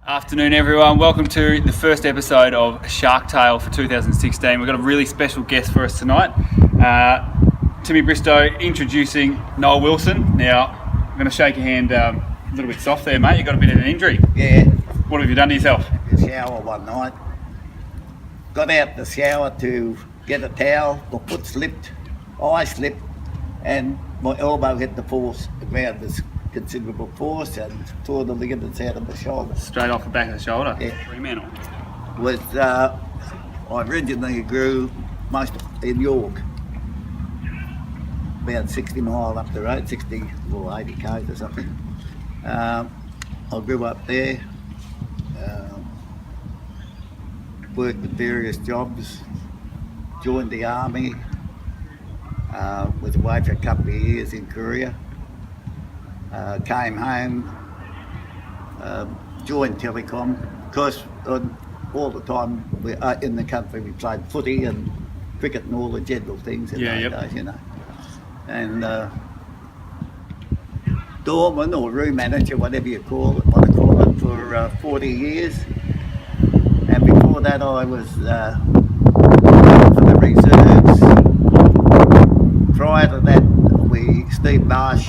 Afternoon everyone, welcome to the first episode of Sharktale for 2016. We've got a really special guest for us tonight. Timmy Bristow introducing Noel Wilson. Now, I'm going to shake your hand a little bit soft there, mate. You got a bit of an injury. Yeah. What have you done to yourself? The shower one night. Got out the shower to get a towel. My foot slipped, I slipped, and my elbow hit the ground with considerable force and tore the ligaments out of the shoulder. Straight off the back of the shoulder? Yeah. Fremantle. I originally grew most in York, about 60 mile up the road, 60 or 80 k's or something. I grew up there, worked with various jobs, joined the army, was away for a couple of years in Korea. Came home, joined Telecom. Of course, all the time in the country we played footy and cricket and all the general things in those days, you know. And doorman or room manager, whatever you want to call it, for 40 years. And before that I was for the reserves. Prior to that, Steve Marsh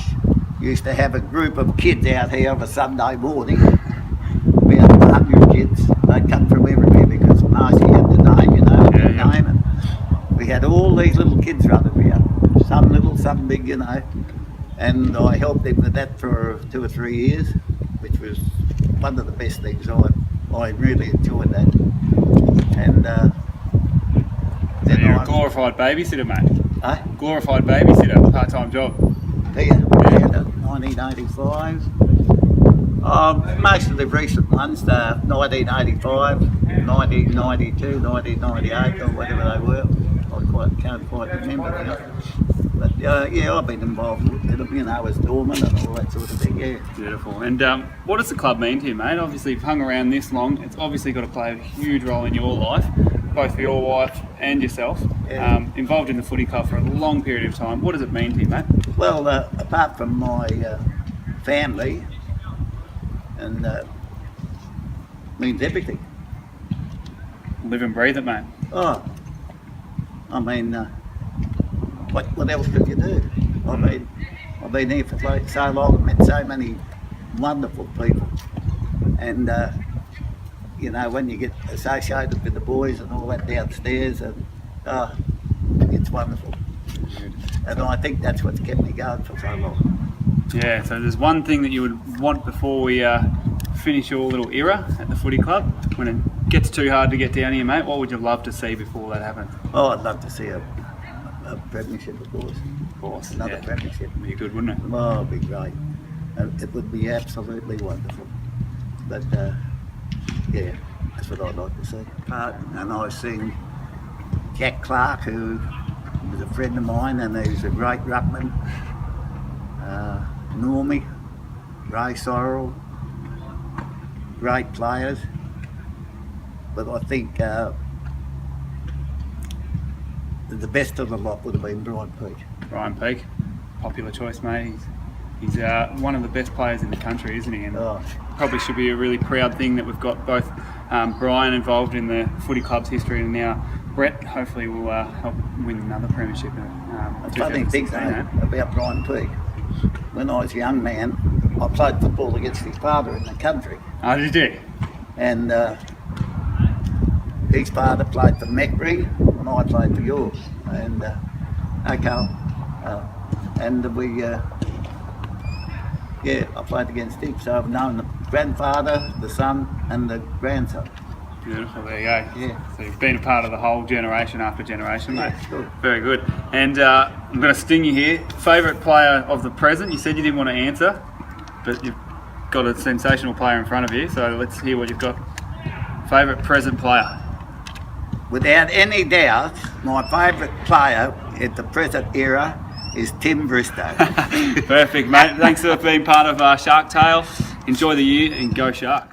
used to have a group of kids out here of a Sunday morning, about 100 kids. They'd come from everywhere because Marcy had the name, you know, name. And we had all these little kids running around, some little, some big, you know. And I helped them with that for 2 or 3 years, which was one of the best things. I really enjoyed that. And so you're a glorified babysitter, mate. Huh? Glorified babysitter, part-time job. Yeah, 1985. Most of the recent ones, 1985, 1992, 1998, or whatever they were. I can't quite remember now. But yeah, I've been involved with them, you know, as doorman and all that sort of thing, yeah. Beautiful. And what does the club mean to you, mate? Obviously, you've hung around this long. It's obviously got to play a huge role in your life, both for your wife and yourself. Yeah. Involved in the footy club for a long period of time. What does it mean to you, mate? Well, apart from my family, and means everything. Live and breathe it, mate. Oh, I mean, what else could you do? I mean, I've been here for so long, I've met so many wonderful people, and you know, when you get associated with the boys and all that downstairs, and it's wonderful. And I think that's what's kept me going for so long. Yeah, so there's one thing that you would want before we finish your little era at the footy club. When it gets too hard to get down here, mate, what would you love to see before that happens? Oh, I'd love to see a premiership, of course. Of course. Another premiership. Would be good, wouldn't it? Oh, it'd be great. It would be absolutely wonderful. But yeah, that's what I'd like to see. And I've seen Jack Clark, who was a friend of mine, and he's a great ruckman. Normie, Ray Sorrell, great players. But I think the best of the lot would have been Brian Peake. Brian Peake, popular choice, mate. He's one of the best players in the country, isn't he? And probably should be a really proud thing that we've got both Brian involved in the footy club's history, and now Brett hopefully will help win another premiership. The funny thing about Brian Peake, when I was a young man, I played football against his father in the country. Oh, did you? And his father played for Macquarie and I played for York. And I played against him. So I've known the grandfather, the son and the grandson. Beautiful, there you go. Yeah. So you've been a part of the whole generation after generation, mate. Yeah, good. Very good. And I'm going to sting you here. Favourite player of the present? You said you didn't want to answer, but you've got a sensational player in front of you, so let's hear what you've got. Favourite present player? Without any doubt, my favourite player at the present era is Tim Bristow. Perfect, mate. Thanks for being part of Sharktale. Enjoy the year and go Sharks.